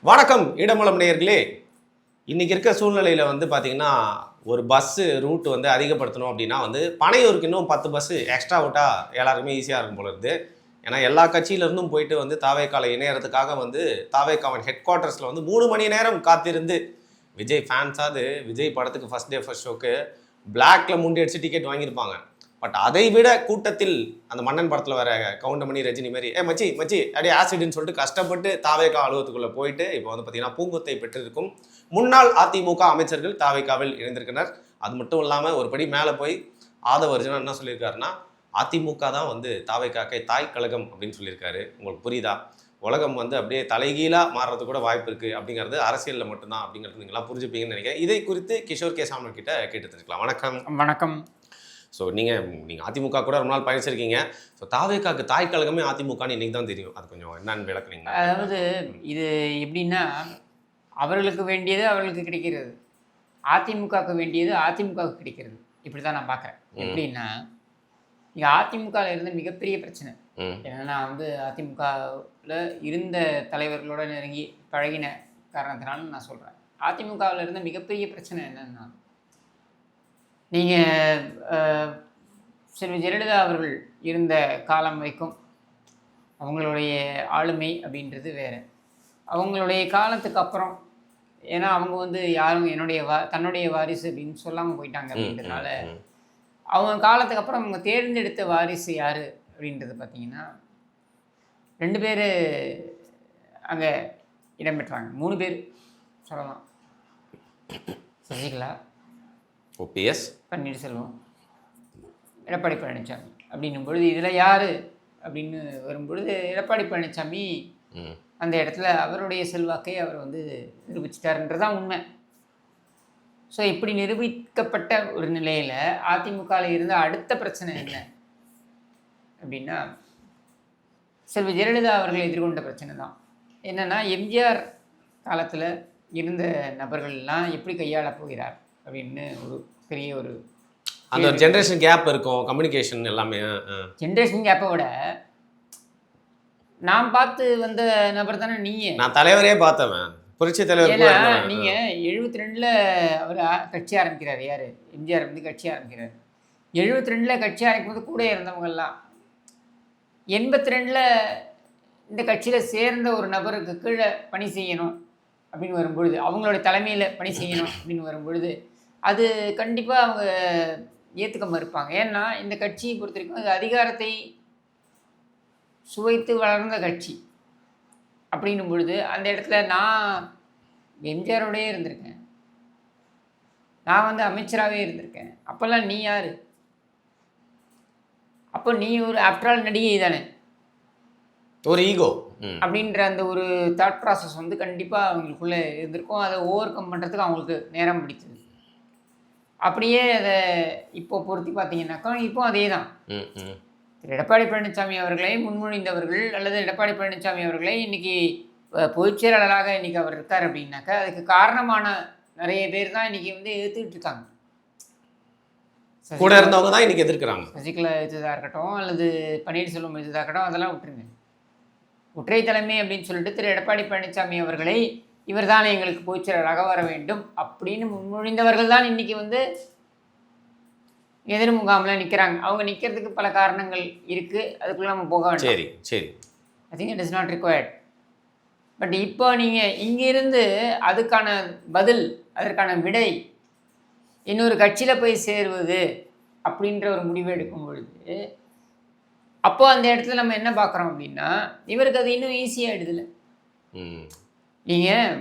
வணக்கம் இடமலம் நேயர்களே. இன்னைக்கு இருக்க சூழ்நிலையில் பார்த்தீங்கன்னா ஒரு பஸ்ஸு ரூட் அதிகப்படுத்தணும் அப்படின்னா பனையூருக்கு இன்னும் 10 பஸ்ஸு எக்ஸ்ட்ரா விட்டால் எல்லாருக்குமே ஈஸியாக இருக்கும் போல இருக்குது. ஏன்னா எல்லா கட்சியிலேருந்தும் போயிட்டு தாவேக்கால இணையறதுக்காக தாவேக்காவின் ஹெட் குவார்ட்டர்ஸில் 3 மணி நேரம் காத்திருந்து விஜய் ஃபேன்ஸாவது விஜய் படத்துக்கு ஃபர்ஸ்ட் டே ஃபர்ஸ்ட் ஷோக்கு பிளாக்ல முண்டி அடிச்சு டிக்கெட் வாங்கியிருப்பாங்க. பட் அதை விட கூட்டத்தில் அந்த மன்னன் படத்தில் வர கவுண்டமணி ரஜினி மாதிரி மச்சி மச்சி அப்படியே ஆசிட்னு சொல்லிட்டு கஷ்டப்பட்டு தாவேக்கா அலுவலகத்துக்குள்ளே போயிட்டு இப்போ பார்த்தீங்கன்னா பூங்கொத்தை பெற்றிருக்கும் முன்னாள் அதிமுக அமைச்சர்கள் தாவேக்காவில் இணைந்திருக்கின்றனர். அது மட்டும் இல்லாமல் ஒரு படி மேலே போய் ஆதவ அர்ஜுனா என்ன சொல்லியிருக்காருன்னா, அதிமுக தான் தாவேக்காக்கை தாய் கழகம் அப்படின்னு சொல்லியிருக்காரு. உங்களுக்கு புரியுதா? உலகம் அப்படியே தலைகீழாக மாறுறது கூட வாய்ப்பு இருக்குது அப்படிங்கிறது அரசியலில் மட்டும்தான் அப்படிங்கிறது நீங்களாம் புரிஞ்சுப்பீங்கன்னு நினைக்கிறேன். இதை குறித்து கிஷோர் கே சாமன் கிட்ட கேட்டு தெரிஞ்சுக்கலாம். வணக்கம். வணக்கம். ஸோ நீங்கள் அதிமுக கூட ரொம்ப நாள் பயணிச்சிருக்கீங்க. ஸோ தாவேக்காக்கு தாய் கழகமே அதிமுகன்னு இன்றைக்கி தான் தெரியும். அது கொஞ்சம் என்னன்னு விளக்குனீங்க. அதாவது இது எப்படின்னா, அவர்களுக்கு வேண்டியது அவர்களுக்கு கிடைக்கிறது, அதிமுகவுக்கு வேண்டியது அதிமுகவுக்கு கிடைக்கிறது. இப்படி தான் நான் பார்க்குறேன். எப்படின்னா, இங்கே அதிமுகவில் இருந்த மிகப்பெரிய பிரச்சனை என்னென்னா அதிமுகவில் இருந்த தலைவர்களோட நெருங்கி பழகின காரணத்தினால நான் சொல்கிறேன். அதிமுகவில் இருந்த மிகப்பெரிய பிரச்சனை என்னென்னா, நீங்கள் செல்வி ஜெயலலிதா அவர்கள் இருந்த காலம் வரைக்கும் அவங்களுடைய ஆளுமை அப்படின்றது வேறு. அவங்களுடைய காலத்துக்கு அப்புறம், ஏன்னா அவங்க யாரும் தன்னுடைய வாரிசு அப்படின்னு சொல்லாமல் போயிட்டாங்க அப்படின்றதுனால, அவங்க காலத்துக்கு அப்புறம் அவங்க தேர்ந்தெடுத்த வாரிசு யார் அப்படின்றது பார்த்தீங்கன்னா 2 பேர் அங்கே இடம்பெற்றாங்க. 3 பேர் சொல்லலாம். சசிகலா, ஓபிஎஸ், பன்னீர்செல்வம், எடப்பாடி பழனிசாமி அப்படின்னும் பொழுது இதில் யார் அப்படின்னு வரும்பொழுது எடப்பாடி பழனிசாமி அந்த இடத்துல அவருடைய செல்வாக்கை அவர் நிரூபிச்சிட்டாருன்றதான் உண்மை. ஸோ இப்படி நிரூபிக்கப்பட்ட ஒரு நிலையில் அதிமுகவில் இருந்த அடுத்த பிரச்சனை என்ன அப்படின்னா, செல்வி ஜெயலலிதா அவர்கள் எதிர்கொண்ட பிரச்சனை தான். என்னென்னா, எம்ஜிஆர் காலத்தில் இருந்த நபர்கள்லாம் எப்படி கையாள போகிறார் அப்படின்னு ஒரு பெரிய ஒரு அந்த ஒரு ஜென்ரேஷன் கேப் இருக்கும். கம்யூனிகேஷன் எல்லாமே ஜென்ரேஷன் கேப்பை விட நான் பார்த்து வந்த நபர் தானே நீங்கள். நான் தலைவரே பார்த்தவன், புரட்சி தலைவர். நீங்கள் 72ல் அவர் கட்சி ஆரம்பிக்கிறார். யார்? எம்ஜிஆர் கட்சி ஆரம்பிக்கிறார். 72ல் கட்சி ஆரம்பிக்கும்போது கூட இருந்தவங்கெல்லாம் 82ல் இந்த கட்சியில் சேர்ந்த ஒரு நபருக்கு கீழே பணி செய்யணும் அப்படின்னு வரும்பொழுது, அவங்களோட தலைமையில் பணி செய்யணும் அப்படின்னு வரும்பொழுது, அது கண்டிப்பாக அவங்க ஏற்றுக்க மறுப்பாங்க. ஏன்னா இந்த கட்சியை பொறுத்த வரைக்கும் அது அதிகாரத்தை சுவைத்து வளர்ந்த கட்சி அப்படின்னும் பொழுது, அந்த இடத்துல நான் எம்ஜிஆரோடயே இருந்திருக்கேன், நான் அமைச்சராகவே இருந்திருக்கேன், அப்போல்லாம் நீ யார்? அப்போ நீ ஒரு ஆஃப்டர் ஆல் நடிகை தானே, ஒரு ஈகோ அப்படின்ற அந்த ஒரு தாட் ப்ராசஸ் கண்டிப்பாக அவங்களுக்குள்ளே இருந்திருக்கும். அதை ஓவர் கம் பண்ணுறதுக்கு அவங்களுக்கு நேரம் பிடிச்சது. அப்படியே அதை இப்போ பொருத்தி பார்த்தீங்கன்னாக்கா இப்போ அதே தான். எடப்பாடி பழனிசாமி அவர்களை முன்மொழிந்தவர்கள் அல்லது எடப்பாடி பழனிசாமி அவர்களை இன்றைக்கி பொதுச் செயலாளராக இன்றைக்கி அவர் இருக்கார் அப்படின்னாக்கா அதுக்கு காரணமான நிறைய பேர் தான் இன்றைக்கி எதிர்த்துக்கிட்டு இருக்காங்க. கூட இருந்தவங்க தான் இன்றைக்கி எதிர்க்கிறாங்க. சசிகலா எதிர்த்ததாக இருக்கட்டும் அல்லது பன்னீர்செல்வம் எதிர்த்ததாக இருக்கட்டும், அதெல்லாம் விட்டுருங்க. ஒற்றை தலைமை அப்படின்னு சொல்லிட்டு திரு எடப்பாடி பழனிசாமி அவர்களை இவர் தான் எங்களுக்கு பொதுச்செயலாளராக வர வேண்டும் அப்படின்னு முன்மொழிந்தவர்கள் தான் இன்றைக்கி எதிர் முகாமில் நிற்கிறாங்க. அவங்க நிற்கிறதுக்கு பல காரணங்கள் இருக்குது, அதுக்குள்ளே நம்ம போக வேண்டாம். சரி சரி, I think it is not required. But இப்போ நீங்கள் இங்கிருந்து அதுக்கான பதில், அதற்கான விடை இன்னொரு கட்சியில் போய் சேருவது அப்படின்ற ஒரு முடிவு எடுக்கும் பொழுது, அப்போது அந்த இடத்துல நம்ம என்ன பார்க்குறோம் அப்படின்னா, இவருக்கு அது இன்னும் ஈஸியாகிடுதில்ல. நீங்கள்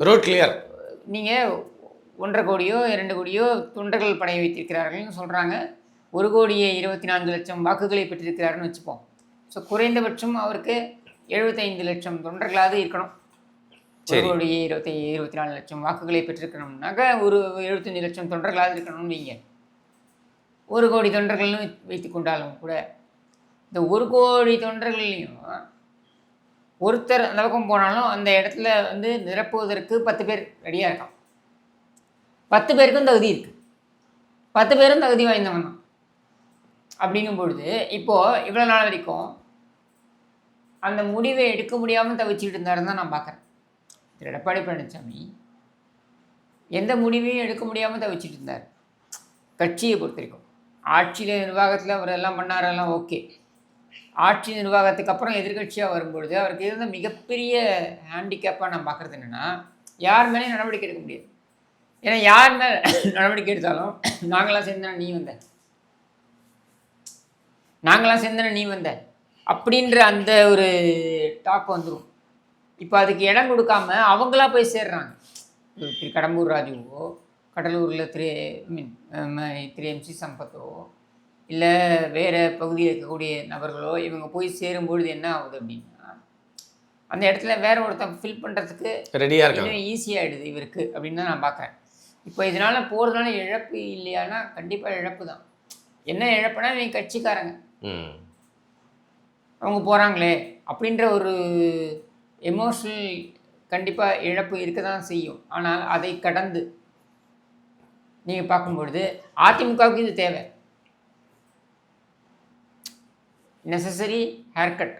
ரோட் கிளியர், நீங்கள் 1.5 கோடியோ 2 கோடியோ தொண்டர்கள் படைய வைத்திருக்கிறார்கள்னு சொல்கிறாங்க. 1,24,00,000 வாக்குகளை பெற்றிருக்கிறாருன்னு வச்சுப்போம். ஸோ குறைந்தபட்சம் அவருக்கு 75,00,000 தொண்டர்களாவது இருக்கணும். 1,24,00,000 வாக்குகளை பெற்றிருக்கணும்னாக்கா ஒரு 75,00,000 தொண்டர்களாவது இருக்கணும்னு நீங்கள் 1 கோடி தொண்டர்கள்னு வைத்து கொண்டாலும் கூட, இந்த 1 கோடி தொண்டர்களையும் ஒருத்தர் அந்த பக்கம் போனாலும் அந்த இடத்துல நிரப்புவதற்கு 10 பேர் ரெடியாக இருக்கான். 10 பேருக்கும் தகுதி இருக்குது, 10 பேரும் தகுதி வாய்ந்தவன் தான். அப்படிங்கும் பொழுது இப்போது இவ்வளோ நாள் வரைக்கும் அந்த முடிவை எடுக்க முடியாமல் தவிச்சிட்டு இருந்தாருன்னு தான் நான் பார்க்குறேன். திரு எடப்பாடி பழனிசாமி எந்த முடிவையும் எடுக்க முடியாமல் தவிச்சிட்டு இருந்தார். கட்சியை பொறுத்த வரைக்கும் ஆட்சியில் நிர்வாகத்தில் அவர் எல்லாம் பண்ணாரெல்லாம் ஓகே. ஆட்சி நிர்வாகத்துக்கு அப்புறம் எதிர்கட்சியாக வரும்பொழுது அவருக்கு இருந்த மிகப்பெரிய ஹேண்டிகேப்பாக நான் பார்க்குறது என்னென்னா, யார் மேலேயும் நடவடிக்கை எடுக்க முடியாது. ஏன்னா யார் மேலே நடவடிக்கை எடுத்தாலும் நாங்களாம் சேர்ந்தன நீ வந்த, நாங்களாம் சேர்ந்தன நீ வந்த அப்படின்ற அந்த ஒரு டாக் வந்துடும். இப்போ அதுக்கு இடம் கொடுக்காம அவங்களா போய் சேர்றாங்க. திரு கடம்பூர் ராஜுவோ, கடலூரில் திரு எம்சி சம்பத்தோ, இல்லை வேறு பகுதியில் இருக்கக்கூடிய நபர்களோ இவங்க போய் சேரும்பொழுது என்ன ஆகுது அப்படின்னா, அந்த இடத்துல வேற ஒருத்தன் ஃபில் பண்ணுறதுக்கு ரெடியாக இருக்கு, இன்னும் ஈஸியாகிடுது இவருக்கு அப்படின்னு தான் நான் பார்க்குறேன். இப்போ இதனால் போகிறதுனால இழப்பு இல்லையானா கண்டிப்பாக இழப்பு தான். என்ன இழப்புனா இவங்க கட்சிக்காரங்க அவங்க போகிறாங்களே அப்படின்ற ஒரு எமோஷ்னல் கண்டிப்பாக இழப்பு இருக்க தான் செய்யும். ஆனால் அதை கடந்து நீங்கள் பார்க்கும்பொழுது அதிமுகவுக்கு இது தேவை. நெசசரி ஹேர்கட்,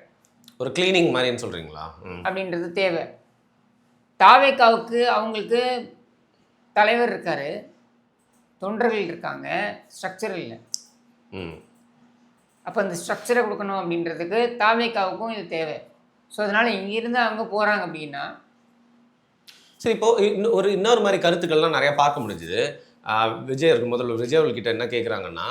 ஒரு கிளீனிங் மாதிரின்னு சொல்கிறீங்களா அப்படின்றது தேவை. தாவேக்காவுக்கு அவங்களுக்கு தலைவர் இருக்கார், தொண்டர்கள் இருக்காங்க, ஸ்ட்ரக்சர் இல்லை. அப்போ அந்த ஸ்ட்ரக்சரை கொடுக்கணும் அப்படின்றதுக்கு தாவேக்காவுக்கும் இது தேவை. ஸோ அதனால் இங்கேருந்து அவங்க போகிறாங்க அப்படின்னா சரி. இப்போது இன்னொரு மாதிரி கருத்துக்கள்லாம் நிறையா பார்க்க முடிஞ்சுது. விஜய் இருக்கு, முதல்ல விஜய் அவர்கிட்ட என்ன கேட்குறாங்கன்னா,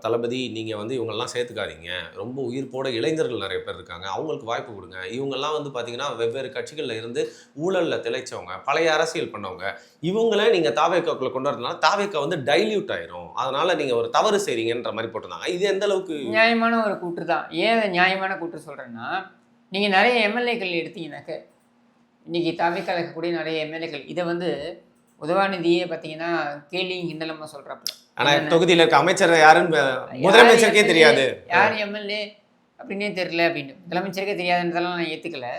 தளபதி நீங்கள் வந்து இவங்கெல்லாம் சேர்த்துக்காதீங்க, ரொம்ப உயிர்ப்போட இளைஞர்கள் நிறைய பேர் இருக்காங்க, அவங்களுக்கு வாய்ப்பு கொடுங்க. இவங்கெல்லாம் வந்து பார்த்தீங்கன்னா வெவ்வேறு கட்சிகளில் இருந்து ஊழலில் திளைச்சவங்க, பழைய அரசியல் பண்ணவங்க, இவங்களே நீங்கள் தாவேக்காக்குள்ளே கொண்டு வரதுனால தாவேக்கா வந்து டைல்யூட் ஆயிரும், அதனால் நீங்கள் ஒரு தவறு செய்கிறீங்கன்ற மாதிரி போட்டிருந்தாங்க. இது எந்த அளவுக்கு நியாயமான ஒரு கூற்று தான். ஏன் நியாயமான கூற்று சொல்கிறேன்னா, நீங்கள் நிறைய எம்எல்ஏக்கள் எடுத்தீங்கன்னாக்க, இன்றைக்கி தாவேக்கால இருக்கக்கூடிய நிறைய எம்எல்ஏக்கள் இதை வந்து உதவாநிதியே பார்த்தீங்கன்னா கேள்வி கிண்டலமாக சொல்கிறாப்புல. ஆனால் தொகுதியில் இருக்க அமைச்சர் யாருன்னு முதலமைச்சருக்கே தெரியாது, யார் எம்எல்ஏ அப்படின்னே தெரியல அப்படின்னு. முதலமைச்சருக்கே தெரியாதுன்றதெல்லாம் நான் ஏற்றுக்கல.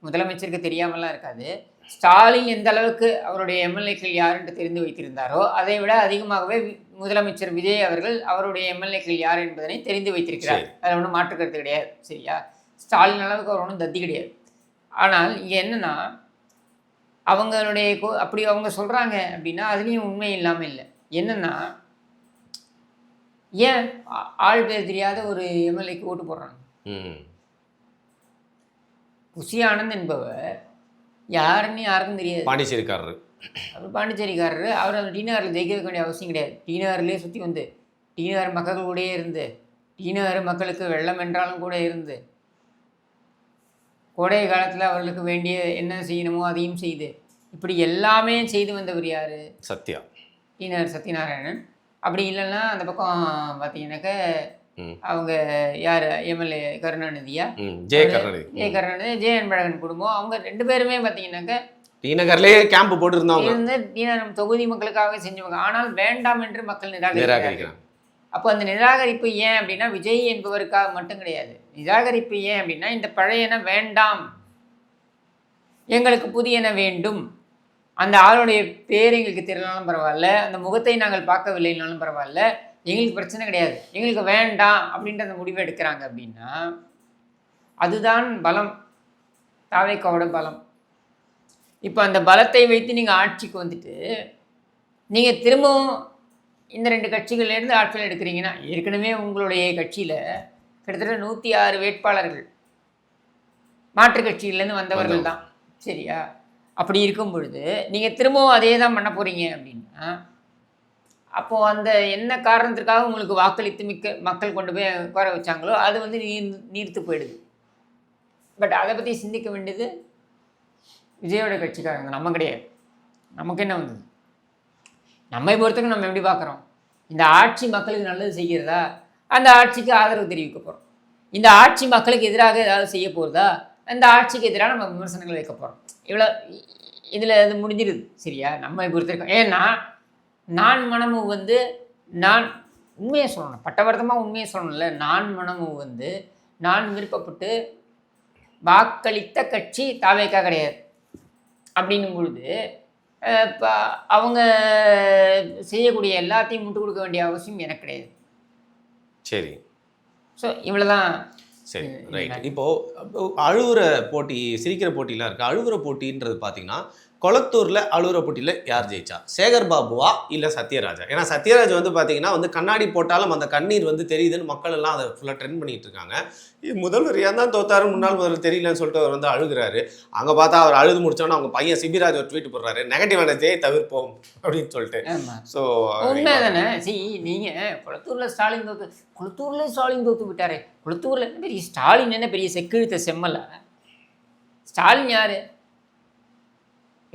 முதலமைச்சருக்கு தெரியாமலாம் இருக்காது. ஸ்டாலின் எந்த அளவுக்கு அவருடைய எம்எல்ஏக்கள் யாருன்ட்டு தெரிந்து வைத்திருந்தாரோ அதை விட அதிகமாகவே முதலமைச்சர் விஜய் அவர்கள் அவருடைய எம்எல்ஏக்கள் யார் என்பதனை தெரிந்து வைத்திருக்கிறார். அதில் ஒன்றும் மாற்று கருத்து கிடையாது. சரியா? ஸ்டாலின் அளவுக்கு அவர் ஒன்றும் தத்தி கிடையாது. ஆனால் இங்கே என்னென்னா, அவங்களுடைய அப்படி அவங்க சொல்கிறாங்க அப்படின்னா அதுலேயும் உண்மை இல்லாமல் இல்லை. என்னென்னா, ஏன் ஆள் பேர் தெரியாத ஒரு எம்எல்ஏக்கு ஓட்டு போடுறாங்க? புஷி ஆனந்த் என்பவர் யாருன்னு யாருக்கும் தெரியாது. பாண்டிச்சேரிக்காரரு. அவர் பாண்டிச்சேரிக்காரரு. அவர் அந்த டிநகரில் ஜெயிக்க வைக்க வேண்டிய அவசியம் கிடையாது. டிநகர்லேயே சுற்றி வந்து டிநகர் மக்கள் கூடயே இருந்து, டிநகர் மக்களுக்கு வெள்ளம் என்றாலும் கூட இருந்து, கோடை காலத்தில் அவர்களுக்கு வேண்டிய என்ன செய்யணுமோ அதையும் செய்து, இப்படி எல்லாமே செய்து வந்தவர் யார்? சத்யா, டிநகர் சத்யநாராயணன். அப்படி இல்லைன்னா அந்த பக்கம் பார்த்தீங்கன்னாக்க அவங்க யார் எம்எல்ஏ கருணாநிதியா, ஜெய கருணாநிதி, ஜெய அன்பழகன் குடும்பம். அவங்க ரெண்டு பேருமே பார்த்தீங்கன்னாக்க டிநகர்லேயே கேம்ப் போட்டுருந்தவங்க, இருந்து டிநகர் தொகுதி மக்களுக்காக செஞ்சவங்க. ஆனால் வேண்டாம் என்று மக்கள் நிராகரிக்கிறாங்க. அப்போ அந்த நிராகரிப்பு ஏன் அப்படின்னா விஜய் என்பவருக்காக மட்டும் கிடையாது. நிராகரிப்பு ஏன் அப்படின்னா இந்த பழையன வேண்டாம், எங்களுக்கு புதியன வேண்டும். அந்த ஆளுடைய பேர் எங்களுக்கு தெரியலனாலும் பரவாயில்ல, அந்த முகத்தை நாங்கள் பார்க்கவில்லைனாலும் பரவாயில்ல, எங்களுக்கு பிரச்சனை கிடையாது, எங்களுக்கு வேண்டாம் அப்படின்ற அந்த முடிவை எடுக்கிறாங்க அப்படின்னா அதுதான் பலம், தாவேக்காவோட பலம். இப்போ அந்த பலத்தை வைத்து நீங்கள் ஆட்சிக்கு வந்துட்டு நீங்கள் திரும்பவும் இந்த ரெண்டு கட்சிகள்லேருந்து ஆட்கள் எடுக்கிறீங்கன்னா, ஏற்கனவே உங்களுடைய கட்சியில் கிட்டத்தட்ட 106 வேட்பாளர்கள் மாற்றுக் கட்சியிலேருந்து வந்தவர்கள் தான். சரியா? அப்படி இருக்கும் பொழுது நீங்கள் திரும்பவும் அதே தான் பண்ண போகிறீங்க அப்படின்னா, அப்போது அந்த என்ன காரணத்திற்காக உங்களுக்கு வாக்களித்து மக்கள் கொண்டு போய் உட்கார வச்சாங்களோ அது வந்து நீர்த்து போயிடுது. பட் அதை பற்றி சிந்திக்க வேண்டியது விஜயோட கட்சிக்காரங்க, நம்ம கிடையாது. நமக்கு என்ன வந்தது? நம்மை பொறுத்தவரைக்கும் நம்ம எப்படி பார்க்குறோம்? இந்த ஆட்சி மக்களுக்கு நல்லது செய்கிறதா, அந்த ஆட்சிக்கு ஆதரவு தெரிவிக்க போகிறோம். இந்த ஆட்சி மக்களுக்கு எதிராக ஏதாவது செய்ய போகிறதா, அந்த ஆட்சிக்கு எதிராக நம்ம விமர்சனங்கள் வைக்க போகிறோம். இவ்வளோ இதில் அது முடிஞ்சிருது. சரியா? நம்மை பொறுத்தவரைக்கும். ஏன்னா நான் மனமும் வந்து நான் உண்மையை சொல்லணும், பட்டவர்த்தமாக உண்மையை சொல்லணும்ல. நான் மனமும் வந்து நான் விருப்பப்பட்டு வாக்களித்த கட்சி தாவேக்கா கிடையாது. அப்படின்னும் பொழுது இப்போ அவங்க செய்யக்கூடிய எல்லாத்தையும் முட்டு கொடுக்க வேண்டிய அவசியம் எனக்கு கிடையாது. சரி. ஸோ இவ்வளோதான். சரி ரைட். இப்போது அழுகுற போட்டி, சிரிக்கிற போட்டிலாம் இருக்குது. அழுகுற போட்டின்றது பார்த்தீங்கன்னா கொளத்தூரில் அழுகுற போட்டியில் யார் ஜெயிச்சா? சேகர் பாபுவா இல்லை சத்யராஜா? ஏன்னா சத்யராஜ் வந்து பார்த்தீங்கன்னா வந்து கண்ணாடி போட்டாலும் அந்த கண்ணீர் வந்து தெரியுதுன்னு மக்கள் எல்லாம் அதை ஃபுல்லாக ட்ரெண்ட் பண்ணிட்டு இருக்காங்க. முதல்வர் ஏன் தான் தோத்தாரு, முன்னாள் முதல்வர் தெரியலன்னு சொல்லிட்டு அவர் வந்து அழுகுறாரு. அங்கே பார்த்தா அவர் அழுது முடிச்சோன்னா அவங்க பையன் சிபிராஜ் ஒரு ட்வீட் போடுறாரு, நெகட்டிவ் எனர்ஜியை தவிர்ப்போம் அப்படின்னு சொல்லிட்டு. ஸோ உண்மை தானே. நீங்கள் குளத்தூரில் ஸ்டாலின் தோத்து விட்டாரே. குளத்தூரில் என்ன பெரிய ஸ்டாலின், என்ன பெரிய செக்கிழுத்த செம்மல? ஸ்டாலின் யார்?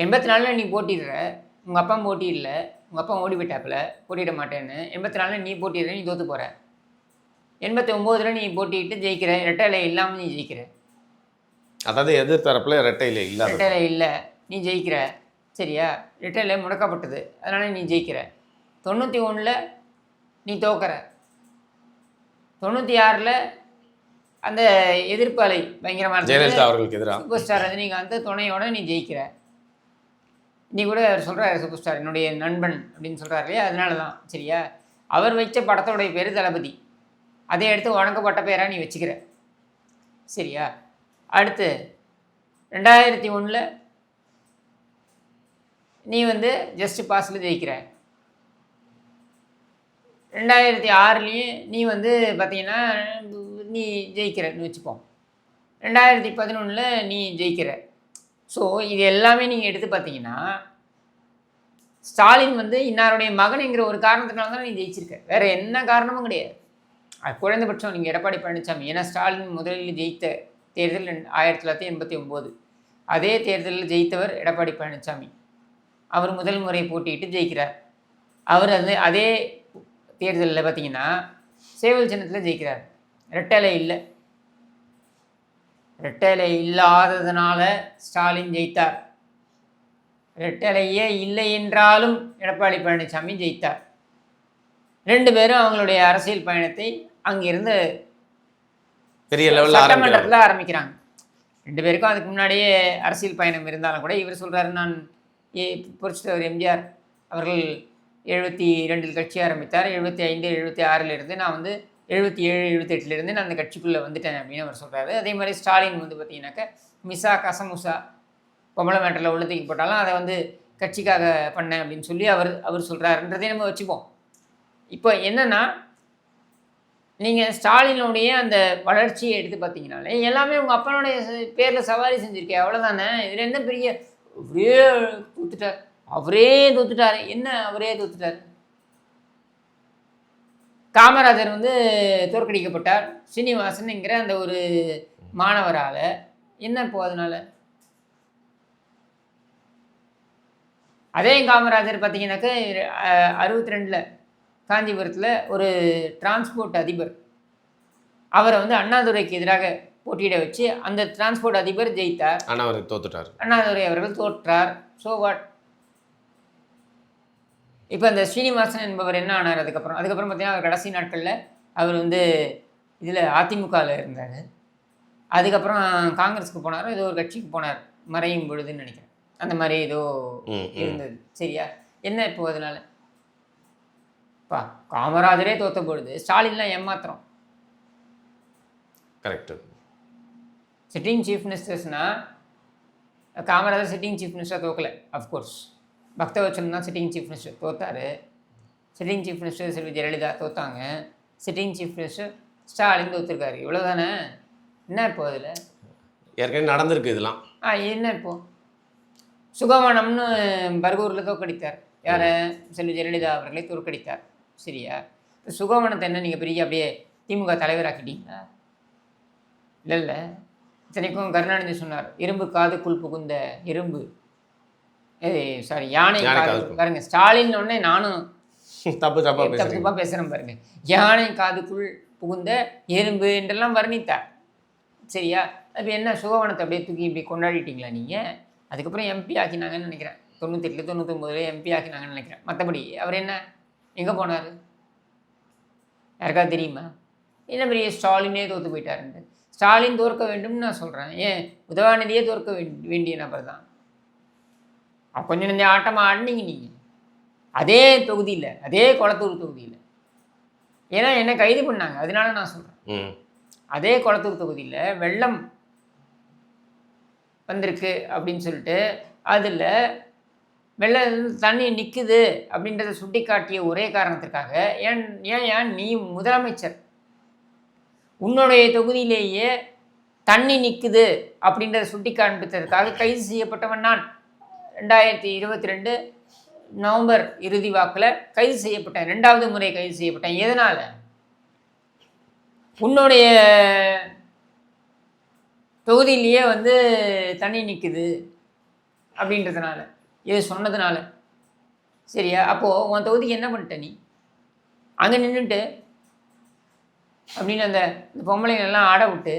84 நீ போட்டிடுற, உங்கள் அப்பா போட்டியிடல, உங்கள் அப்பா ஓடி விட்டாப்புல போட்டியிட மாட்டேன்னு. 84 நீ போட்டிடுற, நீ தோற்று போகிற. 89 நீ போட்டிட்டு ஜெயிக்கிற, இரட்டை இலை இல்லாமல் நீ ஜெயிக்கிற. அதாவது எதிர்த்தரப்பில் இரட்டை இலை இல்லை, இரட்டை இலை இல்லை, நீ ஜெயிக்கிற. சரியா? இரட்டை இலை முடக்கப்பட்டது, அதனால் நீ ஜெயிக்கிற. 91 நீ தோக்கிற. 96 அந்த எதிர்ப்பு அலை பயங்கரமாக ஜெயலலிதா அவர்களுக்கு எதிராக சூப்பர் ஸ்டார் ரஜினிகாந்த் துணையோட நீ ஜெயிக்கிற. நீ கூட அவர் சொல்கிறார் சூப்பர் ஸ்டார் என்னுடைய நண்பன் அப்படின்னு சொல்கிறார் இல்லையா? அதனால தான். சரியா? அவர் வச்ச படத்தோடைய பேர் தளபதி. அதை எடுத்து வணக்கப்பட்ட பேராக நீ வச்சுக்கிற. சரியா? அடுத்து 2001 நீ வந்து ஜஸ்ட் பாஸில் ஜெயிக்கிற. 2006 நீ வந்து பார்த்தீங்கன்னா நீ ஜெயிக்கிறன்னு வச்சுப்போம். 2011 நீ ஜெயிக்கிற. ஸோ இது எல்லாமே நீங்கள் எடுத்து பார்த்தீங்கன்னா ஸ்டாலின் வந்து இன்னாருடைய மகனுங்கிற ஒரு காரணத்தினால தான் நீ ஜெயிச்சிருக்க. வேறு என்ன காரணமும் கிடையாது. அது குறைந்தபட்சம் நீங்கள் எடப்பாடி பழனிசாமி, ஏன்னா ஸ்டாலின் முதலில் ஜெயித்த தேர்தல் 1989. அதே தேர்தலில் ஜெயித்தவர் எடப்பாடி பழனிசாமி. அவர் முதல் முறை போட்டியிட்டு ஜெயிக்கிறார். அவர் அதே தேர்தலில் பார்த்தீங்கன்னா சேவல் சின்னத்தில் ஜெயிக்கிறார். ரெட்டலை இல்லை. ரெட்டலை இல்லாததுனால ஸ்டாலின் ஜெயித்தார். ரெட்டலையே இல்லை என்றாலும் எடப்பாடி பழனிசாமி ஜெயித்தார். 2 பேரும் அவங்களுடைய அரசியல் பயணத்தை அங்கிருந்து பெரிய லெவலில் சட்டமன்றத்தில் ஆரம்பிக்கிறாங்க. 2 பேருக்கும் அதுக்கு முன்னாடியே அரசியல் பயணம் இருந்தாலும் கூட இவர் சொல்கிறாரு, நான் புரட்சித்தலைவர் எம்ஜிஆர் அவர்கள் 72 கட்சி ஆரம்பித்தார். 75 76 நான் வந்து 77 78 நான் அந்த கட்சிக்குள்ளே வந்துட்டேன் அப்படின்னு அவர் சொல்கிறாரு. அதே மாதிரி ஸ்டாலின் வந்து பார்த்தீங்கன்னாக்கா மிசா கசமுசா பொம்பளை மேட்டரில் உள்ளதுக்கு போட்டாலும் அதை வந்து கட்சிக்காக பண்ணேன் அப்படின்னு சொல்லி அவர் சொல்கிறாருன்றதே நம்ம வச்சுப்போம். இப்போ என்னென்னா நீங்கள் ஸ்டாலினுடைய அந்த வளர்ச்சியை எடுத்து பார்த்தீங்கனாலே எல்லாமே உங்கள் அப்பனுடைய பேரில் சவாரி செஞ்சுருக்கேன், அவ்வளோதானே. இதில் என்ன பெரிய அவரே தோத்துட்டார். என்ன அவரே தோத்துட்டார்? காமராஜர் வந்து தோற்கடிக்கப்பட்டார். ஸ்ரீனிவாசன்ங்கிற அந்த ஒரு மாணவரால். என்ன இப்போ அதனால்? அதே காமராஜர் பார்த்தீங்கன்னாக்கா 62 காஞ்சிபுரத்தில் ஒரு டிரான்ஸ்போர்ட் அதிபர், அவரை வந்து அண்ணாதுரைக்கு எதிராக போட்டியிட வச்சு அந்த டிரான்ஸ்போர்ட் அதிபர் ஜெயித்தார். அண்ணாதுரை அவர்கள் தோற்றார். So what? இப்போ அந்த ஸ்ரீனிவாசன் என்பவர் என்ன ஆனார்? அதுக்கப்புறம் பார்த்தீங்கன்னா அவர் கடைசி நாட்களில் அவர் வந்து இதில் அதிமுகவில் இருந்தார். அதுக்கப்புறம் காங்கிரஸுக்கு போனார், ஏதோ ஒரு கட்சிக்கு போனார், மறையும் பொழுதுன்னு நினைக்கிறேன். அந்த மாதிரி ஏதோ இருந்தது. சரியா? என்ன இப்போ அதனால்? காமராஜரே தோற்ற பொழுது ஸ்டாலின்லாம் ஏமாத்திரம். கரெக்டு. சிட்டிங் சீஃப் மினிஸ்டர்ஸ்னால் காமராஜர் சிட்டிங் சீஃப் மினிஸ்டர் தோக்கலை. அஃப்கோர்ஸ் பக்தவச்சலம் தான் சிட்டிங் சீஃப் மினிஸ்டர் தோத்தார். Sitting chief minister Selvi Jayalalithaa தோத்தாங்க. சிட்டிங் சீஃப் மினிஸ்டர் ஸ்டாலின் தோற்றுருக்காரு. இவ்வளோதானே. என்ன இப்போ அதில்? ஏற்கனவே நடந்திருக்கு இதெல்லாம். என்ன இப்போது? சுகவனம்னு பர்கூரில் தோற்கடித்தார். யாரை? செல்வி ஜெயலலிதா அவர்களை தோற்கடித்தார். சரியா? இப்போ சுகவனத்தை என்ன நீங்கள் பெரிய அப்படியே திமுக தலைவராக்கிட்டீங்களா? இல்லை. இத்தனைக்கும் கருணாநிதி சொன்னார், இரும்பு காதுக்குள் புகுந்த எறும்பு, யானை காது. பாருங்க, ஸ்டாலின் உடனே நானும் தப்பாக பேசுகிறேன் பாருங்க. யானை காதுக்குள் புகுந்த எறும்பு என்றெல்லாம் வர்ணித்தார். சரியா? அது என்ன சுகவனத்தை அப்படியே தூக்கி இப்படி கொண்டாடிட்டீங்களா நீங்கள்? அதுக்கப்புறம் எம்பி ஆக்கினாங்கன்னு நினைக்கிறேன். 98 99 எம்பி ஆக்கினாங்கன்னு நினைக்கிறேன். மற்றபடி அவர் என்ன எங்கே போனார் யாருக்காவது தெரியுமா? என்ன பெரிய ஸ்டாலினே தோற்று போயிட்டாருன்ட்டு. ஸ்டாலின் தோற்க வேண்டும்னு நான் சொல்கிறேன். ஏன் உதயநிதியே தோற்க வேண்டிய நபர் தான். கொஞ்சம் நெஞ்ச ஆட்டமாக ஆடினீங்க நீங்கள் அதே தொகுதியில், அதே கொளத்தூர் தொகுதியில். ஏன்னா என்ன கைது பண்ணாங்க, அதனால நான் சொல்கிறேன். அதே கொளத்தூர் தொகுதியில் வெள்ளம் வந்திருக்கு அப்படின்னு சொல்லிட்டு அதில் தண்ணி நிற்குது அப்படின்றத சுட்டி காட்டிய ஒரே காரணத்திற்காக ஏன் நீ முதலமைச்சர் உன்னுடைய தொகுதியிலேயே தண்ணி நிற்குது அப்படின்றத சுட்டி காண்பித்ததற்காக கைது செய்யப்பட்டவன் நான் 2022 நவம்பர் இறுதி வாக்கில் கைது செய்யப்பட்டேன். 2வது முறை கைது செய்யப்பட்டேன். எதனால்? உன்னுடைய தொகுதியிலேயே தண்ணி நிற்குது அப்படின்றதுனால, இது சொன்னதுனால. சரியா? அப்போது உன் தொகுதிக்கு என்ன பண்ணிட்ட நீ? அங்கே நின்றுட்டு அப்படின்னு அந்த பொம்பளைங்கெல்லாம் ஆட விட்டு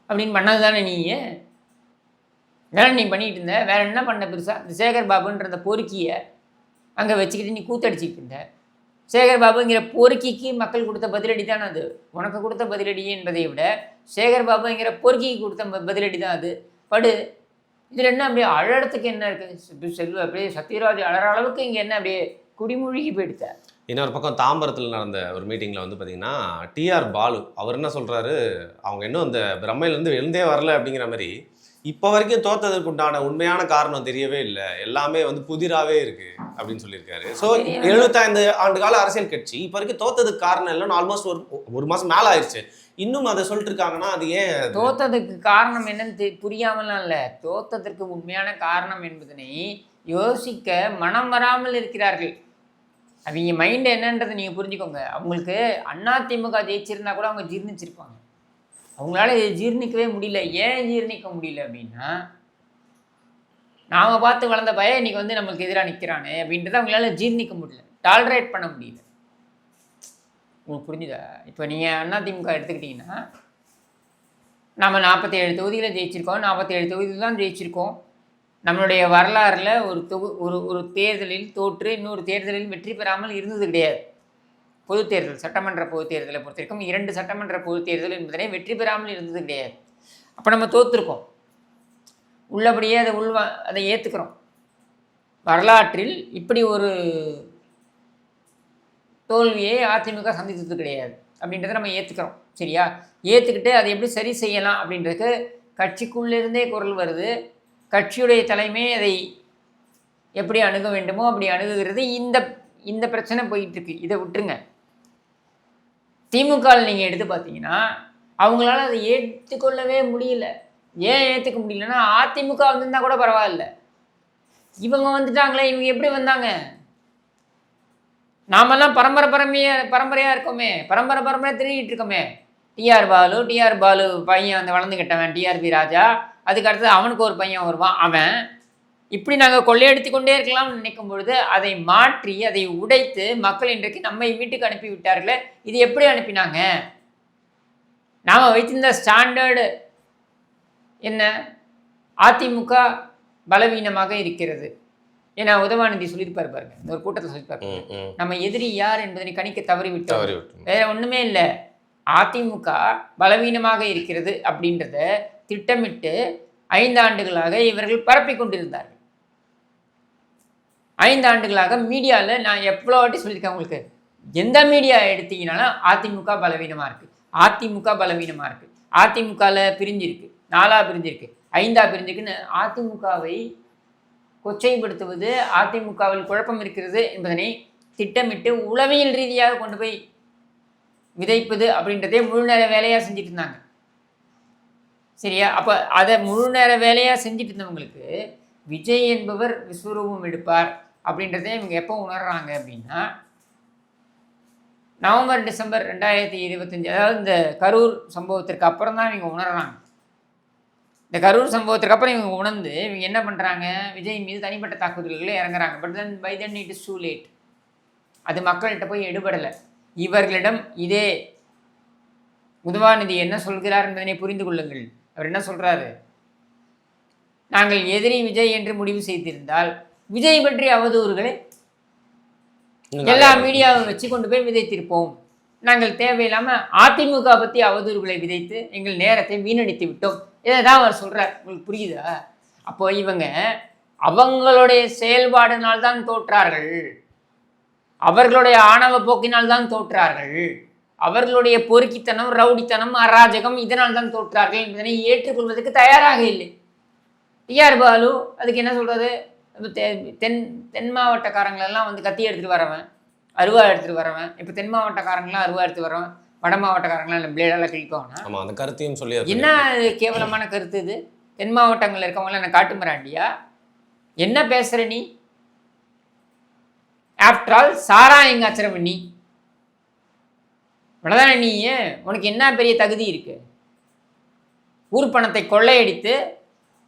அப்படின்னு பண்ணது தானே நீ? வேலை நீ பண்ணிக்கிட்டு இருந்த. வேற என்ன பண்ண பெருசாக? இந்த சேகர் பாபுன்ற அந்த பொறுக்கியை அங்கே வச்சுக்கிட்டு நீ கூத்தடிச்சிக்கிட்டு இருந்த. சேகர் பாபுங்கிற பொறுக்கிக்கு மக்கள் கொடுத்த பதிலடி தான் அது. உனக்கு கொடுத்த பதிலடி என்பதை விட சேகர் பாபுங்கிற பொறுக்கிக்கு கொடுத்த பதிலடி தான் அது. படு. இதில் என்ன அப்படியே அழறதுக்கு என்ன இருக்குது? செல்வ அப்படியே சத்யராஜ் அழற அளவுக்கு இங்கே என்ன அப்படியே குடிமூழ்கி போயிடுத்த. இன்னொரு பக்கம் தாம்பரத்தில் நடந்த ஒரு மீட்டிங்கில் பார்த்தீங்கன்னா டிஆர் பாலு அவர் என்ன சொல்கிறாரு, அவங்க இன்னும் அந்த பிரம்மையிலேருந்து எழுந்தே வரல அப்படிங்கிற மாதிரி இப்போ வரைக்கும் தோத்ததுக்கு உண்டான உண்மையான காரணம் தெரியவே இல்லை, எல்லாமே புதிராகவே இருக்குது அப்படின்னு சொல்லியிருக்காரு. ஸோ 75 ஆண்டு கால அரசியல் கட்சி இப்போ வரைக்கும் தோத்ததுக்கு காரணம் இல்லைன்னு ஆல்மோஸ்ட் ஒரு மாதம் மேலே ஆயிடுச்சு. இன்னும் அதை சொல்லிட்டு இருக்காங்கன்னா அது ஏன்? தோத்ததுக்கு காரணம் என்னன்னு புரியாமலாம் இல்லை. தோத்ததற்கு உண்மையான காரணம் என்பதனை யோசிக்க மனம் வராமல் இருக்கிறார்கள். அவங்க மைண்டு என்னன்றதை நீங்கள் புரிஞ்சுக்கோங்க. அவங்களுக்கு அதிமுக ஜெயிச்சிருந்தா கூட அவங்க ஜீர்ணிச்சிருப்பாங்க. அவங்களால இதை ஜீர்ணிக்கவே முடியல. ஏன் ஜீர்ணிக்க முடியல அப்படின்னா, நாம் பார்த்து வளர்ந்த பையன் இன்றைக்கி நம்மளுக்கு எதிராக நிற்கிறானே அப்படின்றத அவங்களால ஜீர்ணிக்க முடியல, டாலரேட் பண்ண முடியல. உங்களுக்கு புரிஞ்சுதா? இப்போ நீங்கள் அதிமுக எடுத்துக்கிட்டிங்கன்னா, நம்ம 47 தொகுதியில் ஜெயிச்சிருக்கோம். 47 தொகுதியில் தான் ஜெயிச்சிருக்கோம். நம்மளுடைய வரலாறில் ஒரு தேர்தலில் தோற்று இன்னொரு தேர்தலில் வெற்றி பெறாமல் இருந்தது கிடையாது. பொது தேர்தல், சட்டமன்ற பொது தேர்தலை பொறுத்த வரைக்கும் 2 சட்டமன்ற பொது தேர்தல் என்பதனை வெற்றி பெறாமல் இருந்தது கிடையாது. அப்போ நம்ம தோற்றுருக்கோம். உள்ளபடியே அதை ஏற்றுக்கிறோம். வரலாற்றில் இப்படி ஒரு தோல்வியை அதிமுக சந்தித்தது கிடையாது அப்படின்றத நம்ம ஏற்றுக்கிறோம். சரியா? ஏற்றுக்கிட்டு அதை எப்படி சரி செய்யலாம் அப்படின்றதுக்கு கட்சிக்குள்ளேருந்தே குரல் வருது. கட்சியுடைய தலைமை அதை எப்படி அணுக வேண்டுமோ அப்படி அணுகுகிறது. இந்த பிரச்சனை போயிட்டுருக்கு. இதை விட்டுருங்க. திமுகவில் நீங்கள் எடுத்து பார்த்தீங்கன்னா அவங்களால அதை ஏற்றுக்கொள்ளவே முடியல. ஏன் ஏற்றுக்க முடியலன்னா, அதிமுக வந்திருந்தால் கூட பரவாயில்ல, இவங்க வந்துட்டாங்களே, இவங்க எப்படி வந்தாங்க? நாமெல்லாம் பரம்பரையாக இருக்கோமே, பரம்பரையாக திருடிட்டு இருக்கோமே. டிஆர் பாலு பையன் வளர்ந்துக்கிட்டவன் டிஆர்பி ராஜா. அதுக்கு அடுத்தது அவனுக்கு ஒரு பையன் வருவான். அவன் இப்படி நாங்கள் கொள்ளையடித்து கொண்டே இருக்கலாம்னு நினைக்கும் பொழுது அதை மாற்றி அதை உடைத்து மக்கள் இன்றைக்கு நம்மை வீட்டுக்கு அனுப்பி விட்டார்களே. இது எப்படி அனுப்பினாங்க? நாம் வைத்திருந்த ஸ்டாண்டர்டு என்ன? அதிமுக பலவீனமாக இருக்கிறது. ஏன்னா உதவாநிதி சொல்லியிருப்பார் பாருங்க, இந்த ஒரு கூட்டத்தில் சொல்லியிருப்பாரு, நம்ம எதிரி யார் என்பதனை கணிக்க தவறிவிட்டோம். வேற ஒன்றுமே இல்லை, அதிமுக பலவீனமாக இருக்கிறது அப்படின்றத திட்டமிட்டு 5 ஆண்டுகளாக இவர்கள் பரப்பி கொண்டிருந்தார்கள். 5 ஆண்டுகளாக மீடியாவில் நான் எவ்வளோ வாட்டி சொல்லியிருக்கேன் உங்களுக்கு. எந்த மீடியா எடுத்தீங்கன்னாலும் அதிமுக பலவீனமாக இருக்குது, அதிமுக பலவீனமாக இருக்குது, அதிமுகவில் பிரிஞ்சிருக்கு, 4ஆக பிரிஞ்சிருக்கு, 5ஆக பிரிஞ்சிருக்குன்னு அதிமுகவை கொச்சைப்படுத்துவது, அதிமுகவில் குழப்பம் இருக்கிறது என்பதனை திட்டமிட்டு உளவியல் ரீதியாக கொண்டு போய் விதைப்பது அப்படின்றதே முழு நேர வேலையாக செஞ்சுட்டு இருந்தாங்க. சரியா? அப்போ அதை முழு நேர வேலையாக செஞ்சுட்டு இருந்தவங்களுக்கு விஜய் என்பவர் விஸ்வரூபம் எடுப்பார் அப்படின்றதே இவங்க எப்போ உணர்றாங்க அப்படின்னா, நவம்பர் டிசம்பர் 2025, அதாவது இந்த கரூர் சம்பவத்திற்கு அப்புறம் தான் இவங்க உணர்றாங்க. இந்த கரூர் சம்பவத்திற்கு அப்புறம் இவங்க உணர்ந்து இவங்க என்ன பண்ணுறாங்க, விஜய் மீது தனிப்பட்ட தாக்குதல்களே இறங்குறாங்க. But then by then it is too late. அது மக்கள்கிட்ட போய் எடுபடலை. இவர்களிடம் இதே உதவாநிதி என்ன சொல்கிறார் என்பதனை புரிந்து கொள்ளுங்கள். அவர் என்ன சொல்கிறாரு, நாங்கள் எதிரி விஜய் என்று முடிவு செய்திருந்தால் விஜய் பற்றிய அவதூறுகளை எல்லா மீடியாவும் வச்சு கொண்டு போய் விதைத்திருப்போம். நாங்கள் தேவையில்லாமல் அதிமுக பற்றி அவதூறுகளை விதைத்து எங்கள் நேரத்தை வீணடித்து விட்டோம். இதை தான் அவர் சொல்கிறார். உங்களுக்கு புரியுதா? அப்போ இவங்க அவங்களுடைய செயல்பாடுனால்தான் தோற்றார்கள், அவர்களுடைய ஆணவ போக்கினால் தான் தோற்றார்கள். அவர்களுடைய பொறுக்கித்தனம், ரவுடித்தனம், அராஜகம் இதனால் தான் தோற்றார்கள். இதனை ஏற்றுக்கொள்வதற்கு தயாராக இல்லை. டிஆர் பாலு அதுக்கு என்ன சொல்கிறது, தென் மாவட்டக்காரங்களெல்லாம் வந்து கத்தி எடுத்துகிட்டு வரவன், அருவா எடுத்துகிட்டு வரவன். இப்போ தென் மாவட்டக்காரங்களாம் அருவா எடுத்து வரவன், வட மாவட்டக்காரங்களாம் இல்லை பிளேடால் கிழிப்பாங்கன்னா ஆமாம், அந்த கருத்தையும் சொல்லி என்ன கேவலமான கருத்து இது? தென் மாவட்டங்களில் இருக்கவங்களாம் என்ன காட்டு மிராண்டியா? என்ன பேசுகிற நீ? ஆஃப்டர் ஆல் சாராயங்காச்சிரவ நீ இவ்வளோதானே? நீ உனக்கு என்ன பெரிய தகுதி இருக்கு? ஊர் பணத்தை கொள்ளையடித்து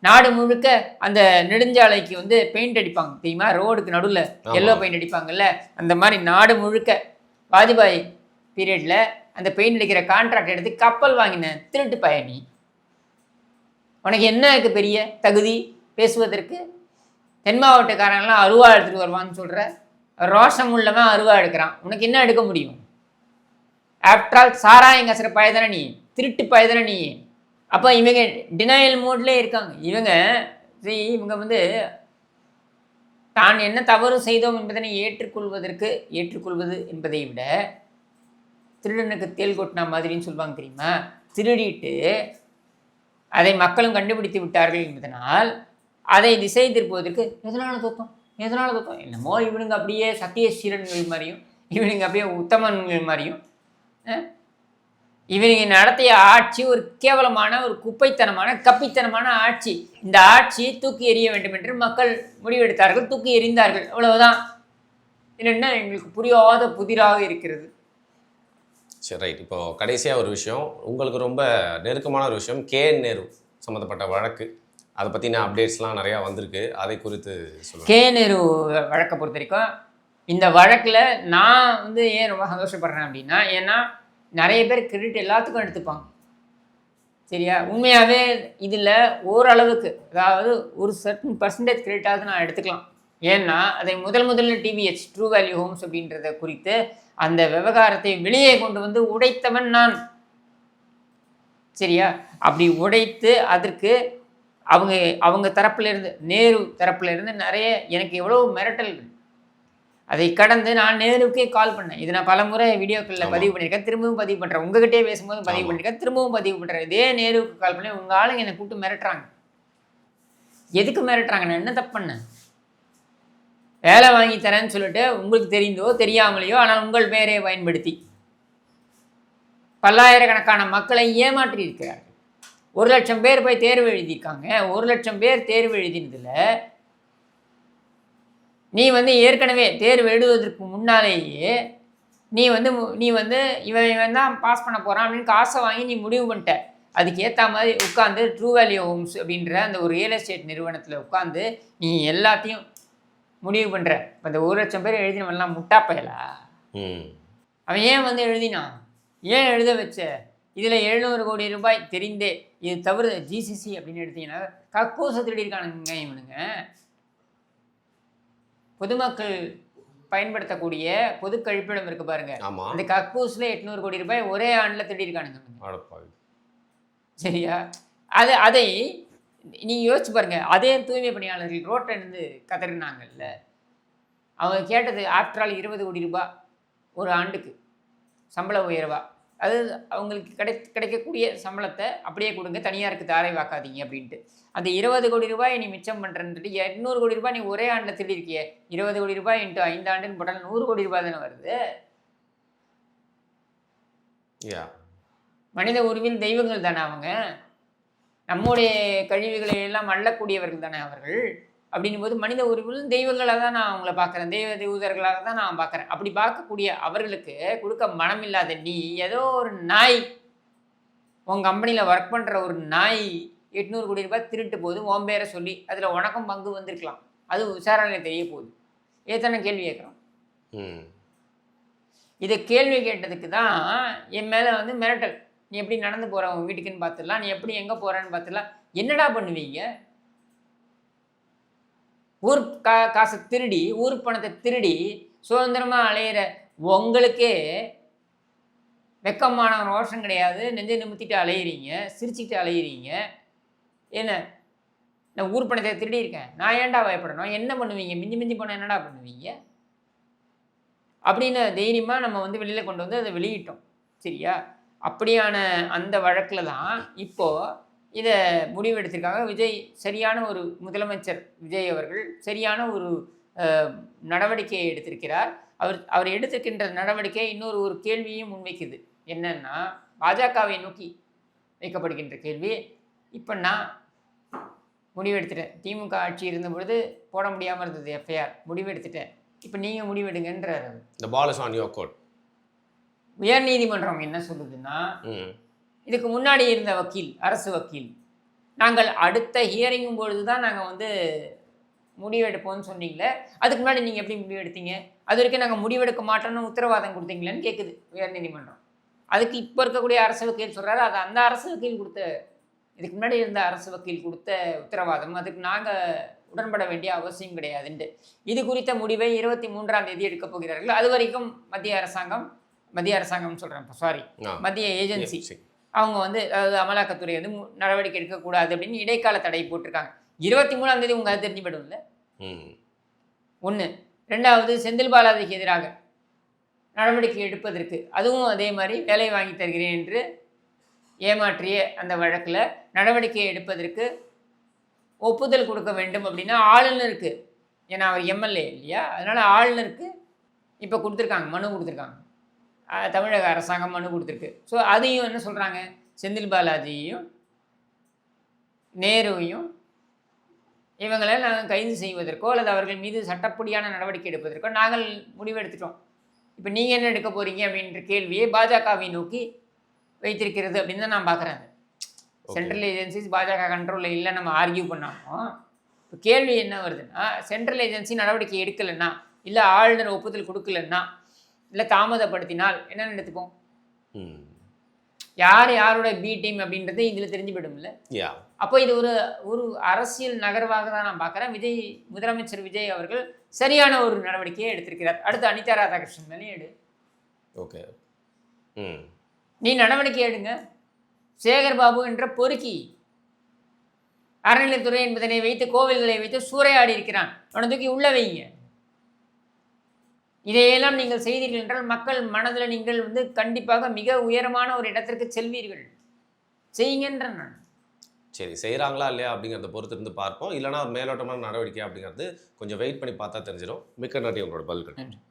நாடு முழுக்க அந்த நெடுஞ்சாலைக்கு வந்து பெயிண்ட் அடிப்பாங்க தெரியுமா, ரோடுக்கு நடுவில் எல்லோ பெயிண்ட் அடிப்பாங்கல்ல, அந்த மாதிரி நாடு முழுக்க வாஜ்பாய் பீரியடில் அந்த பெயிண்ட் அடிக்கிற கான்ட்ராக்ட் எடுத்து கப்பல் வாங்கின திருட்டு பயணி. உனக்கு என்ன இருக்கு பெரிய தகுதி பேசுவதற்கு? தென் மாவட்டக்காரங்களாம் அருவா எடுத்துகிட்டு வருவான்னு சொல்கிற, ரோஷம் உள்ளவன் அருவா எடுக்கிறான், உனக்கு என்ன எடுக்க முடியும்? ஆஃப்டர் ஆல் சாராயங்காசுற பயதானே நீ, திருட்டு பயதானே நீ. அப்போ இவங்க டினையல் மோட்லேயே இருக்காங்க. இவங்க வந்து தான் என்ன தவறு செய்தோம் என்பதனை ஏற்றுக்கொள்வது என்பதை விட திருடனுக்கு தேல் கொட்டினா மாதிரின்னு சொல்லுவாங்க தெரியுமா, திருடிட்டு அதை மக்களும் கண்டுபிடித்து விட்டார்கள் என்பதனால் அதை திசை திருப்புவதற்கு எதனால் தோத்தோம் என்னமோ இவனுங்க அப்படியே சத்தியசீரன்கள் மாதிரியும், இவனுங்க அப்படியே உத்தமன்கள் மாதிரியும், இவனுங்க நடத்திய ஆட்சி ஒரு கேவலமான, ஒரு குப்பைத்தனமான, கப்பித்தனமான ஆட்சி. இந்த ஆட்சியை தூக்கி எறிய வேண்டும் என்று மக்கள் முடிவெடுத்தார்கள், தூக்கி எறிந்தார்கள், அவ்வளவுதான். இல்லைன்னா எங்களுக்கு புரியாத புதிராக இருக்கிறது. சரி, ரைட். இப்போ கடைசியாக ஒரு விஷயம், உங்களுக்கு ரொம்ப நெருக்கமான ஒரு விஷயம், KN நேரு சம்மந்தப்பட்ட வழக்கு. அதை பற்றின அப்டேட்ஸ்லாம் நிறையா வந்திருக்கு, அதை குறித்து சொல்லுங்கள். KN நேரு வழக்கை பொறுத்த வரைக்கும் இந்த வழக்கில் நான் வந்து ஏன் ரொம்ப சந்தோஷப்படுறேன் அப்படின்னா, ஏன்னா நிறைய பேர் கிரெடிட் எல்லாத்துக்கும் எடுத்துப்பாங்க. சரியா? உண்மையாகவே இதில் ஓரளவுக்கு, அதாவது ஒரு சர்டன் பர்சன்டேஜ் கிரெடிட்டாவது நான் எடுத்துக்கலாம். ஏன்னா அதை முதல்ல TVH ட்ரூ வேல்யூ ஹோம்ஸ் அப்படின்றத குறித்து அந்த விவகாரத்தை வெளியே கொண்டு வந்து உடைத்தவன் நான். சரியா? அப்படி உடைத்து அதற்கு அவங்க தரப்புலேருந்து, நேரு தரப்புலேருந்து நிறைய எனக்கு எவ்வளோ மிரட்டல். அதை கடந்து நான் நேருக்கே கால் பண்ணேன். இது நான் பல முறை வீடியோக்களில் பதிவு பண்ணியிருக்கேன், திரும்பவும் பதிவு பண்ணுறேன், உங்ககிட்டே பேசும்போது பதிவு பண்ணியிருக்கேன், திரும்பவும் பதிவு பண்ணுறேன். இதே நேருவுக்கு கால் பண்ணி உங்கள் ஆளுங்க என்னை கூப்பிட்டு மிரட்டுறாங்க. எதுக்கு மிரட்டுறாங்க? நான் என்ன தப்பு பண்ணேன்? வேலை வாங்கி தரேன்னு சொல்லிட்டு உங்களுக்கு தெரிந்தோ தெரியாமலையோ ஆனால் உங்கள் பேரை பயன்படுத்தி பல்லாயிரக்கணக்கான மக்களை ஏமாற்றி இருக்கிறார்கள். 1,00,000 பேர் போய் தேர்வு எழுதியிருக்காங்க. 1,00,000 பேர் தேர்வு எழுதினதில் நீ வந்து ஏற்கனவே தேர்வு எழுதுவதற்கு முன்னாலேயே நீ வந்து இவன் தான் பாஸ் பண்ண போகிறான் அப்படின்னு காசை வாங்கி நீ முடிவு பண்ணிட்ட. அதுக்கு ஏற்ற மாதிரி உட்காந்து ட்ரூ வேல்யூ ஹோம்ஸ் அப்படின்ற அந்த ஒரு ரியல் எஸ்டேட் நிறுவனத்தில் உட்காந்து நீ எல்லாத்தையும் முடிவு பண்ணுற. இப்போ இந்த 1,00,000 பேர் எழுதினவெல்லாம் முட்டா பயலா? அவன் ஏன் வந்து எழுதினான்? ஏன் எழுத வச்ச? இதில் 700 கோடி ரூபாய் தெரிந்தே, இது தவிர GCC அப்படின்னு எடுத்தீங்கன்னா கக்கூசை திருடியிருக்கானுங்க இவனுங்க. பொதுமக்கள் பயன்படுத்தக்கூடிய பொது கழிப்பிடம் இருக்கு பாருங்க, அந்த கக்கூஸ்ல 800 கோடி ரூபாய் ஒரே ஆண்டில் திருடியிருக்கானுங்க. சரியா? அதை நீ யோசிச்சு பாருங்க. அதே தூய்மை பணியாளர்கள் ரோட்டில் இருந்து கதறினாங்கல்ல, அவங்க கேட்டது ஆஃப்டர் ஆல் 20 கோடி ரூபாய் ஒரு ஆண்டுக்கு சம்பள உயர்வா, அது அவங்களுக்கு கிடைக்கக்கூடிய சம்பளத்தை அப்படியே கொடுங்க, தனியாருக்கு தாரை வாக்காதீங்க அப்படின்ட்டு. அந்த 20 கோடி ரூபாய் நீ மிச்சம் பண்ணுறன்ட்டு 800 கோடி ரூபாய் நீ ஒரே ஆண்டில் திருடிருக்கிய. 20 கோடி ரூபாய் இன்ட்டு 5 ஆண்டுன்னு போட்டால் 100 கோடி ரூபாய் தானே வருது. மனித உருவில் தெய்வங்கள் தானே அவங்க, நம்முடைய கழிவுகளை எல்லாம் அள்ளக்கூடியவர்கள் தானே அவர்கள். அப்படின்னும் போது மனித உருவில் தெய்வங்களாக தான் நான் அவங்கள பார்க்குறேன், தெய்வ தூதர்களாக தான் நான் பார்க்குறேன். அப்படி பார்க்கக்கூடிய அவர்களுக்கு கொடுக்க மனமில்லாத நீ, ஏதோ ஒரு நாய், உன் கம்பெனியில் ஒர்க் பண்ணுற ஒரு நாய் 800 கோடி ரூபாய் திருட்டு போகுது உன் பேரை சொல்லி, அதில் உனக்கும் பங்கு வந்திருக்கலாம், அது விசாரணையில் தெரிய போகுது. ஏதான கேள்வி கேட்குறோம். இதை கேள்வி கேட்டதுக்கு தான் என் மேலே வந்து மிரட்டல். நீ எப்படி நடந்து போகிற உன் வீட்டுக்குன்னு பார்த்துடலாம், நீ எப்படி எங்கே போகிறன்னு பார்த்துடலாம். என்னடா பண்ணுவீங்க? ஊர் காசை திருடி, ஊர் பணத்தை திருடி சுதந்திரமாக அலையிற உங்களுக்கே வெக்கமான ரோஷம் கிடையாது. நெஞ்சை நிமித்திட்டு அலையிறீங்க, சிரிச்சுக்கிட்டு அலையிறீங்க. என்ன, நான் ஊர் பணத்தை திருடி இருக்கேன், நான் ஏன்டா பயப்படணும்? என்ன பண்ணுவீங்க? மிஞ்சி போனால் என்னடா பண்ணுவீங்க? அப்படின்னு தைரியமாக நம்ம வந்து வெளியில் கொண்டு வந்து அதை வெளியிட்டோம். சரியா? அப்படியான அந்த வழக்கில் தான் இப்போ இதை முடிவெடுத்திருக்காங்க. விஜய் சரியான ஒரு முதலமைச்சர் விஜய் அவர்கள் சரியான ஒரு நடவடிக்கையை எடுத்திருக்கிறார். அவர் அவர் எடுத்திருக்கின்ற நடவடிக்கை ஒரு கேள்வியும் முன்வைக்குது. என்னன்னா, பாஜகவை நோக்கி வைக்கப்படுகின்ற கேள்வி, இப்போ நான் முடிவெடுத்துட்டேன். திமுக ஆட்சி இருந்த பொழுது போட முடியாமல் இருந்தது எஃப்ஐஆர், முடிவெடுத்துட்டேன். இப்போ நீங்கள் முடிவெடுங்கன்றார். The ball is on your court. உயர்நீதிமன்றம் என்ன சொல்லுதுன்னா, இதுக்கு முன்னாடி இருந்த வக்கீல், அரசு வக்கீல், நாங்கள் அடுத்த ஹியரிங்கும் பொழுது தான் நாங்கள் வந்து முடிவெடுப்போம்னு சொன்னீங்களே, அதுக்கு முன்னாடி நீங்கள் எப்படி முடிவெடுத்தீங்க? அது வரைக்கும் நாங்கள் முடிவெடுக்க மாட்டோம்னு உத்தரவாதம் கொடுத்தீங்களேன்னு கேட்குது உயர்நீதிமன்றம். அதுக்கு இப்போ இருக்கக்கூடிய அரசு வக்கீல் சொல்கிறாரு, அது அந்த அரசு வக்கீல் கொடுத்த, இதுக்கு முன்னாடி இருந்த அரசு வக்கீல் கொடுத்த உத்தரவாதம், அதுக்கு நாங்கள் உடன்பட வேண்டிய அவசியம் கிடையாதுன்ட்டு. இது குறித்த முடிவை 23ஆம் தேதி எடுக்கப் போகிறார்கள். அது வரைக்கும் மத்திய அரசாங்கம் சொல்கிறேன், சாரி, மத்திய ஏஜென்சி அவங்க வந்து, அதாவது அமலாக்கத்துறை வந்து நடவடிக்கை எடுக்கக்கூடாது அப்படின்னு இடைக்கால தடை போட்டிருக்காங்க. 23ஆம் தேதி உங்கள் அது தெரிஞ்சு போயிடும்ல. 1. 2வது, செந்தில் பாலாஜிக்கு எதிராக நடவடிக்கை எடுப்பதற்கு, அதுவும் அதே மாதிரி வேலை வாங்கி தருகிறேன் என்று ஏமாற்றிய அந்த வழக்கில் நடவடிக்கை எடுப்பதற்கு ஒப்புதல் கொடுக்க வேண்டும் அப்படின்னா ஆளுநருக்கு, ஏன்னா அவர் எம்எல்ஏ இல்லையா, அதனால் ஆளுநருக்கு இப்போ கொடுத்துருக்காங்க, மனு கொடுத்துருக்காங்க. தமிழக அரசாங்கம் மனு கொடுத்துருக்கு. ஸோ அதையும் என்ன சொல்கிறாங்க, செந்தில் பாலாஜியையும் நேருவையும் இவங்களை நாங்கள் கைது செய்வதற்கோ அல்லது அவர்கள் மீது சட்டப்படியான நடவடிக்கை எடுப்பதற்கோ நாங்கள் முடிவெடுத்துட்டோம். இப்போ நீங்கள் என்ன எடுக்க போகிறீங்க அப்படின்ற கேள்வியை பாஜகவை நோக்கி வைத்திருக்கிறது அப்படின்னு தான் நான் பார்க்குறேன். சென்ட்ரல் ஏஜென்சிஸ் பாஜக கண்ட்ரோலில் இல்லை நம்ம ஆர்கியூ பண்ணாலும், இப்போ கேள்வி என்ன வருதுன்னா, சென்ட்ரல் ஏஜென்சி நடவடிக்கை எடுக்கலைன்னா, இல்லை ஆளுநர் ஒப்புதல் கொடுக்கலன்னா, இல்லை தாமதப்படுத்தினால் என்னென்னு எடுத்துப்போம்? யார் யாரோட பி டீம் அப்படின்றது இதில் தெரிஞ்சு போயிடும்ல. அப்போ இது ஒரு அரசியல் நகர்வாக தான் நான் பார்க்குறேன். முதலமைச்சர் விஜய் அவர்கள் சரியான ஒரு நடவடிக்கையை எடுத்திருக்கிறார். அடுத்து அனிதா ராதாகிருஷ்ணன் மேலே எடு. ஓகே, நீ நடவடிக்கை எடுங்க. சேகர் பாபு என்ற பொறுக்கி அறநிலைத்துறை என்பதனை வைத்து கோவில்களை வைத்து சூறையாடி இருக்கிறான், அவனை தூக்கி உள்ள வைங்க. இதையெல்லாம் நீங்கள் செய்தீர்கள் என்றால் மக்கள் மனதில் நீங்கள் வந்து கண்டிப்பாக மிக உயரமான ஒரு இடத்திற்கு செல்வீர்கள். செய்யுங்கன்ற நான். சரி, செய்கிறாங்களா இல்லையா அப்படிங்கிறத பொறுத்து இருந்து பார்ப்போம். இல்லைனா ஒரு மேலோட்டமான நடவடிக்கை அப்படிங்கிறது கொஞ்சம் வெயிட் பண்ணி பார்த்தா தெரிஞ்சிடும். மிக்க நன்றி உங்களோட பதில்கள்.